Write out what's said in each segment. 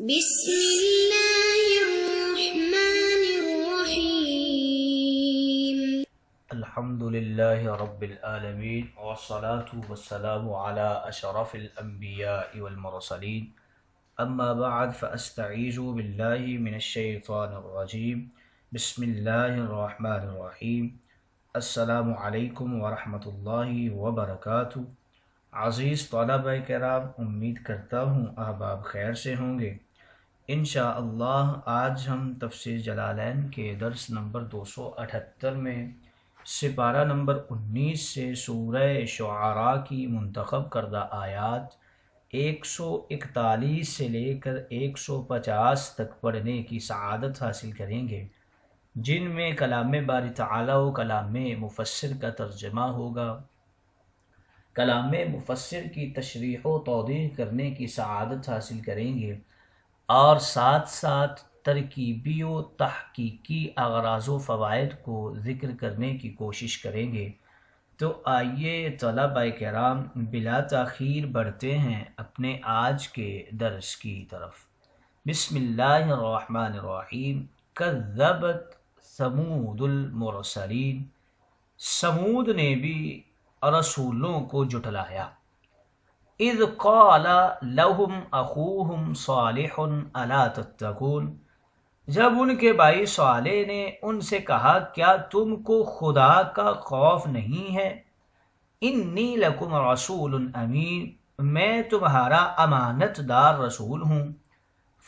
بسم الله الرحمن الرحيم. الحمد لله رب العالمين والصلاة والسلام على أشرف الأنبياء والمرسلين أما بعد فأستعيذ بالله من الشيطان الرجيم بسم الله الرحمن الرحيم. السلام علیکم ورحمۃ اللہ وبرکاتہ. عزیز طلبہ کرام، امید کرتا ہوں احباب خیر سے ہوں گے. انشاءاللہ آج ہم تفسیر جلالین کے درس نمبر 278 میں سپارہ نمبر 19 سے سورہ شعراء کی منتخب کردہ آیات 141 سے لے کر 150 تک پڑھنے کی سعادت حاصل کریں گے، جن میں کلام باری تعالی و کلام مفسر کا ترجمہ ہوگا. کلام مفسر کی تشریح و توضیح کرنے کی سعادت حاصل کریں گے اور ساتھ ساتھ ترکیبی و تحقیقی اغراض و فوائد کو ذکر کرنے کی کوشش کریں گے. تو آئیے طلبہ کرام بلا تاخیر بڑھتے ہیں اپنے آج کے درس کی طرف. بسم اللہ الرحمن الرحیم. کذبت ثمود المرسلین، سمود نے بھی رسولوں کو جھٹلایا. اذ قال لهم اخوهم صالح الا تتقون، جب ان کے بھائی صالح نے ان سے کہا کیا تم کو خدا کا خوف نہیں ہے. انی لکم رسول امین، میں تمہارا امانت دار رسول ہوں.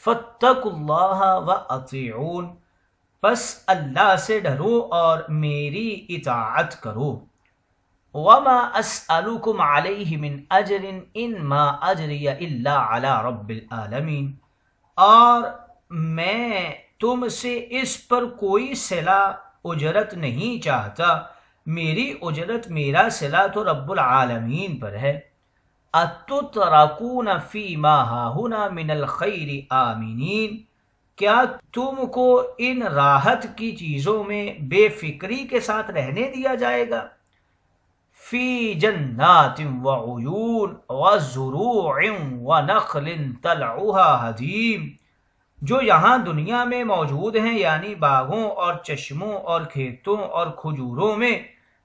فاتقوا اللہ واطیعون، پس اللہ سے ڈرو اور میری اطاعت کرو. وما اسألکم علیہ من اجر انما اجری الا علی رب العالمین، اور میں تم سے اس پر کوئی صلہ اجرت نہیں چاہتا، میری اجرت میرا صلہ تو رب العالمین پر ہے. اتترکون فیما ہاہنا من الخیر آمنین، کیا تم کو ان راحت کی چیزوں میں بے فکری کے ساتھ رہنے دیا جائے گا. فی جنات وعیون وزروع ونخل طلعها حدیم، جو یہاں دنیا میں موجود ہیں، یعنی باغوں اور چشموں اور کھیتوں اور کھجوروں میں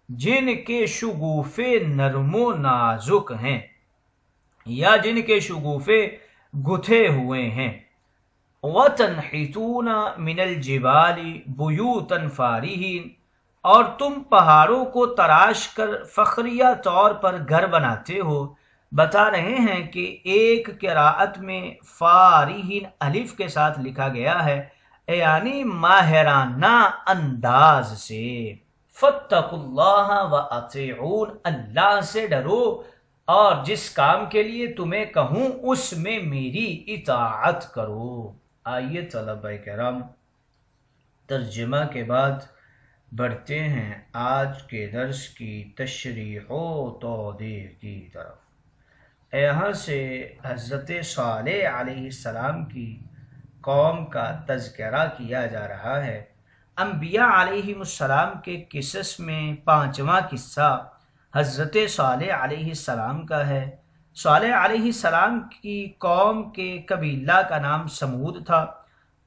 جن کے شگوفے نرم و نازک ہیں یا جن کے شگوفے گتھے ہوئے ہیں. وَتَنْحِتُونَ مِنَ الْجِبَالِ بُيُوتًا فَارِهِينَ، اور تم پہاڑوں کو تراش کر فخریہ طور پر گھر بناتے ہو. بتا رہے ہیں کہ ایک قراءت میں فارہین الف کے ساتھ لکھا گیا ہے، یعنی ماہرانہ انداز سے. فاتقوا اللہ واطیعون، اللہ سے ڈرو اور جس کام کے لیے تمہیں کہوں اس میں میری اطاعت کرو. آئیے طلبہ کرام ترجمہ کے بعد بڑھتے ہیں آج کے درس کی تشریح و توضیح کی طرف. یہاں سے حضرت صالح علیہ السلام کی قوم کا تذکرہ کیا جا رہا ہے. انبیاء علیہ السلام کے قصص میں 5واں قصہ حضرت صالح علیہ السلام کا ہے. صالح علیہ السلام کی قوم کے قبیلہ کا نام سمود تھا.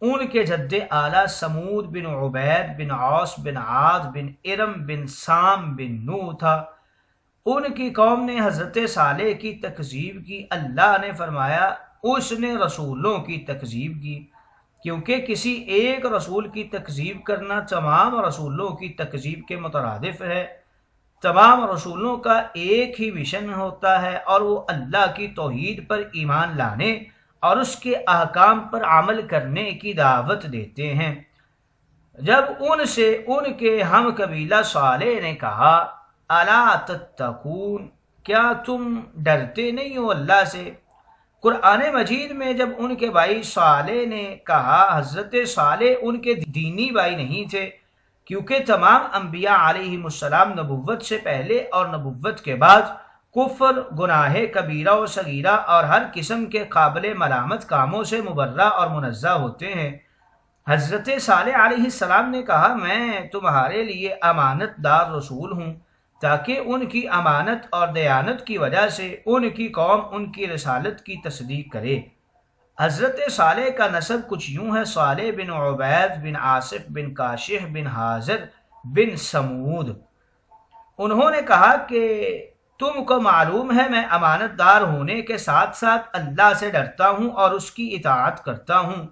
ان کے جد اعلیٰ سمود بن عبید بن عوس بن عاد بن ارم بن سام بن نو تھا. ان کی قوم نے حضرت صالح کی تکذیب کی. اللہ نے فرمایا اس نے رسولوں کی تکذیب کی، کیونکہ کسی ایک رسول کی تکذیب کرنا تمام رسولوں کی تکذیب کے مترادف ہے. تمام رسولوں کا ایک ہی مشن ہوتا ہے اور وہ اللہ کی توحید پر ایمان لانے اور اس کے احکام پر عمل کرنے کی دعوت دیتے ہیں. جب ان سے ان کے ہم قبیلہ صالح نے کہا الا تتقون، کیا تم ڈرتے نہیں ہو اللہ سے. قرآن مجید میں جب ان کے بھائی صالح نے کہا، حضرت صالح ان کے دینی بھائی نہیں تھے، کیونکہ تمام انبیاء علیہم السلام نبوت سے پہلے اور نبوت کے بعد کفر، گناہ کبیرہ و صغیرہ اور ہر قسم کے قابل ملامت کاموں سے مبرہ اور منزہ ہوتے ہیں. حضرت صالح علیہ السلام نے کہا میں تمہارے لیے امانت دار رسول ہوں، تاکہ ان کی امانت اور دیانت کی وجہ سے ان کی قوم ان کی رسالت کی تصدیق کرے. حضرت صالح کا نسب کچھ یوں ہے، صالح بن عبید بن آصف بن کاشح بن حاضر بن سمود۔ انہوں نے کہا کہ تم کو معلوم ہے میں امانت دار ہونے کے ساتھ ساتھ اللہ سے ڈرتا ہوں اور اس کی اطاعت کرتا ہوں،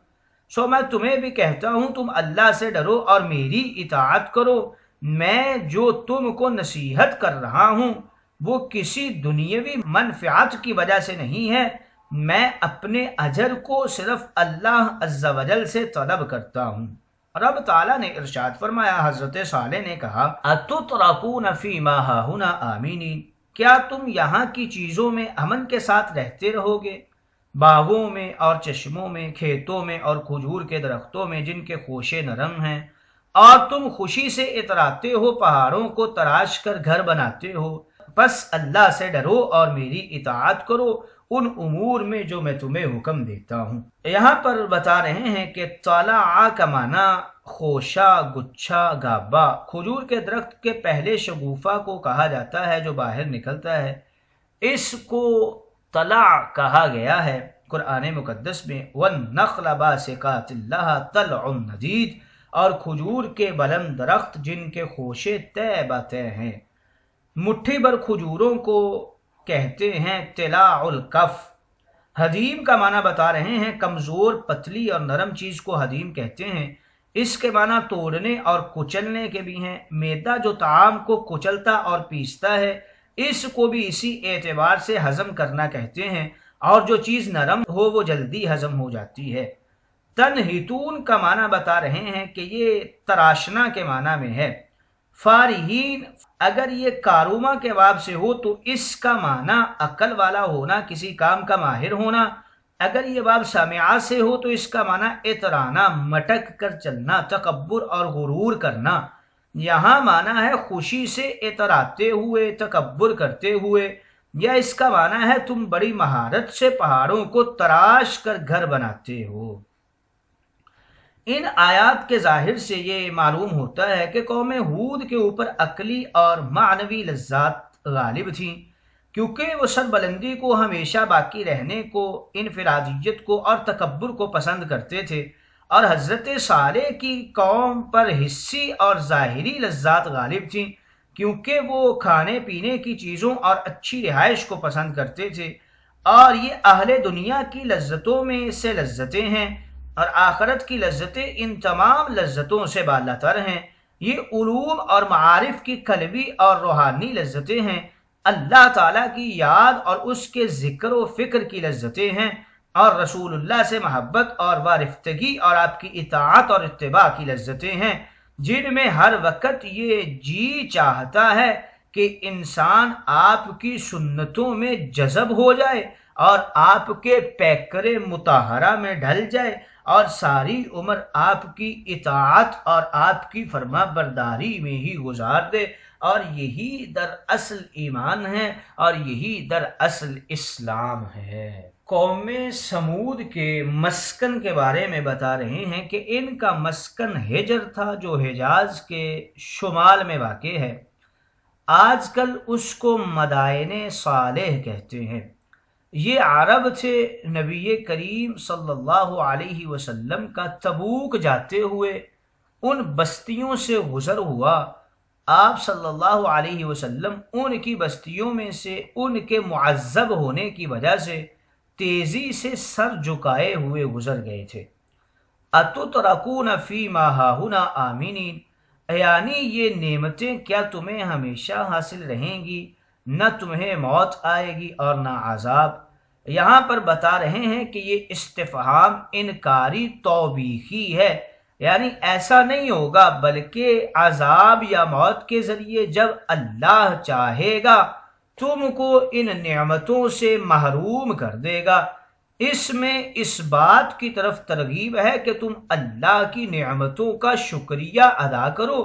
سو میں تمہیں بھی کہتا ہوں تم اللہ سے ڈرو اور میری اطاعت کرو۔ میں جو تم کو نصیحت کر رہا ہوں وہ کسی دنیاوی منفعت کی وجہ سے نہیں ہے، میں اپنے اجر کو صرف اللہ عز و جل سے طلب کرتا ہوں۔ رب تعالیٰ نے ارشاد فرمایا، حضرت صالح نے کہا اتترکون فی ما ہاہنا آمینین، کیا تم یہاں کی چیزوں میں امن کے ساتھ رہتے رہو گے؟ باغوں میں اور چشموں میں، کھیتوں میں اور کھجور کے درختوں میں جن کے خوشے نرم ہیں، اور تم خوشی سے اتراتے ہو، پہاڑوں کو تراش کر گھر بناتے ہو، بس اللہ سے ڈرو اور میری اطاعت کرو ان امور میں جو میں تمہیں حکم دیتا ہوں۔ یہاں پر بتا رہے ہیں کہ طلع کا معنی خوشہ، گچھا، گابا۔ کھجور کے درخت کے پہلے شگوفہ کو کہا جاتا ہے جو باہر نکلتا ہے، اس کو طلع کہا گیا ہے۔ قرآن مقدس میں وَالنَّخْلَ بَاسِقَاتٍ لَهَا طَلْعٌ نَضِيدٌ، اور کھجور کے بلند درخت جن کے خوشے طے بتے ہیں۔ مٹھی بھر کھجوروں کو کہتے ہیں طلاع الکف۔ حدیم کا معنی بتا رہے ہیں کمزور، پتلی اور نرم چیز کو حدیم کہتے ہیں۔ اس کے معنی توڑنے اور کچلنے کے بھی ہیں۔ میدا جو طعام کو کچلتا اور پیستا ہے، اس کو بھی اسی اعتبار سے ہضم کرنا کہتے ہیں، اور جو چیز نرم ہو وہ جلدی ہضم ہو جاتی ہے۔ تنحتون کا معنی بتا رہے ہیں کہ یہ تراشنا کے معنی میں ہے۔ فارحین اگر یہ کاروما کے باب سے ہو تو اس کا معنی عقل والا ہونا، کسی کام کا ماہر ہونا۔ اگر یہ باب سامعہ سے ہو تو اس کا معنی اترانا، مٹک کر چلنا، تکبر اور غرور کرنا۔ یہاں معنی ہے خوشی سے اتراتے ہوئے، تکبر کرتے ہوئے، یا اس کا معنی ہے تم بڑی مہارت سے پہاڑوں کو تراش کر گھر بناتے ہو۔ ان آیات کے ظاہر سے یہ معلوم ہوتا ہے کہ قوم ہود کے اوپر عقلی اور معنوی لذات غالب تھیں، کیونکہ وہ سربلندی کو ہمیشہ باقی رہنے کو، انفرادیت کو اور تکبر کو پسند کرتے تھے، اور حضرت صالح کی قوم پر حسی اور ظاہری لذات غالب تھیں، کیونکہ وہ کھانے پینے کی چیزوں اور اچھی رہائش کو پسند کرتے تھے، اور یہ اہل دنیا کی لذتوں میں سے لذتیں ہیں، اور آخرت کی لذتیں ان تمام لذتوں سے بالاتر ہیں۔ یہ علوم اور معارف کی قلبی اور روحانی لذتیں ہیں، اللہ تعالیٰ کی یاد اور اس کے ذکر و فکر کی لذتیں ہیں، اور رسول اللہ سے محبت اور وارفتگی اور آپ کی اطاعت اور اتباع کی لذتیں ہیں، جن میں ہر وقت یہ جی چاہتا ہے کہ انسان آپ کی سنتوں میں جذب ہو جائے اور آپ کے پیکرے مطہرہ میں ڈھل جائے، اور ساری عمر آپ کی اطاعت اور آپ کی فرما برداری میں ہی گزار دے، اور یہی در اصل ایمان ہے اور یہی در اصل اسلام ہے۔ قوم سمود کے مسکن کے بارے میں بتا رہے ہیں کہ ان کا مسکن حجر تھا جو حجاز کے شمال میں واقع ہے۔ آج کل اس کو مدائن صالح کہتے ہیں۔ یہ عرب تھے۔ نبی کریم صلی اللہ علیہ وسلم کا تبوک جاتے ہوئے ان بستیوں سے گزر ہوا۔ آپ صلی اللہ علیہ وسلم ان کی بستیوں میں سے ان کے معذب ہونے کی وجہ سے تیزی سے سر جھکائے ہوئے گزر گئے تھے۔ اتترکون فی ما ہاہنا آمینین، یعنی یہ نعمتیں کیا تمہیں ہمیشہ حاصل رہیں گی؟ نہ تمہیں موت آئے گی اور نہ عذاب۔ یہاں پر بتا رہے ہیں کہ یہ استفہام انکاری توبیخی ہے، یعنی ایسا نہیں ہوگا، بلکہ عذاب یا موت کے ذریعے جب اللہ چاہے گا تم کو ان نعمتوں سے محروم کر دے گا۔ اس میں اس بات کی طرف ترغیب ہے کہ تم اللہ کی نعمتوں کا شکریہ ادا کرو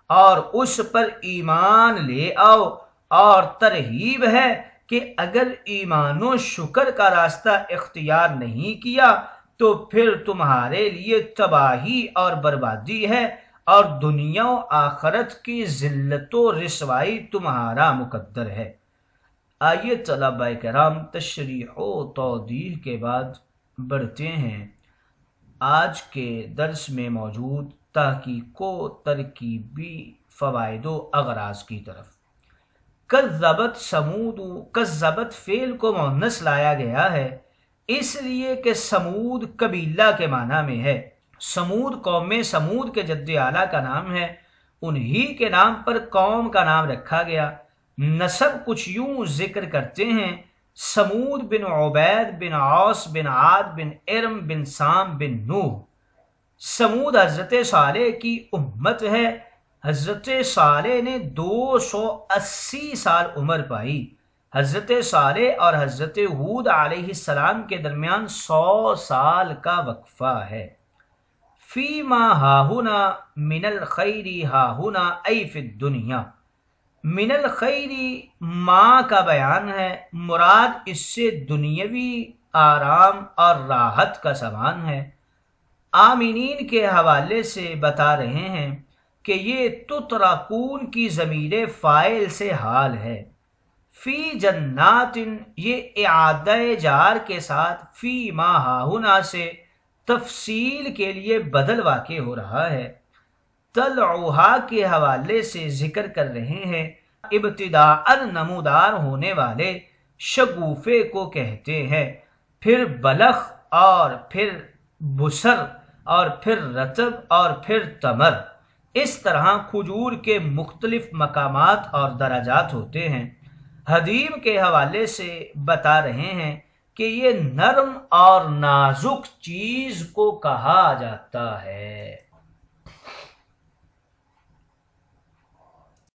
اور اس پر ایمان لے آؤ، اور ترغیب ہے کہ اگر ایمان و شکر کا راستہ اختیار نہیں کیا تو پھر تمہارے لیے تباہی اور بربادی ہے، اور دنیا و آخرت کی ذلت و رسوائی تمہارا مقدر ہے۔ آئیے طلبہ کرام، تشریح و توضیح کے بعد بڑھتے ہیں آج کے درس میں موجود تحقیق و ترکیبی فوائد و اغراض کی طرف۔ کذبت سمود، کذبت فعل کو مؤنث لایا گیا ہے اس لیے کہ سمود قبیلہ کے معنی میں ہے۔ سمود قوم سمود کے جد اعلیٰ کا نام ہے، انہی کے نام پر قوم کا نام رکھا گیا۔ نسب کچھ یوں ذکر کرتے ہیں، سمود بن عبید بن عوس بن عاد بن ارم بن سام بن نوح۔ سمود حضرت صالح کی امت ہے۔ حضرت صالح نے 280 سال عمر پائی۔ حضرت صالح اور حضرت ہود علیہ السلام کے درمیان 100 سال کا وقفہ ہے۔ فیما ہاہنا من الخیر ہاہنا ای فی الدنیا، من الخیر ما کا بیان ہے، مراد اس سے دنیاوی آرام اور راحت کا سامان ہے۔ آمینین کے حوالے سے بتا رہے ہیں کہ یہ تترکون کی ضمیر فاعل سے حال ہے۔ فی جنات یہ اعادہ جار کے ساتھ فی ما ہاہنا سے تفصیل کے لیے بدل واقع ہو رہا ہے۔ طلعھا کے حوالے سے ذکر کر رہے ہیں، ابتداء نمودار ہونے والے شگوفے کو کہتے ہیں، پھر بلخ اور پھر بسر اور پھر رطب اور پھر تمر۔ اس طرح کھجور کے مختلف مقامات اور درجات ہوتے ہیں۔ حدیم کے حوالے سے بتا رہے ہیں کہ یہ نرم اور نازک چیز کو کہا جاتا ہے۔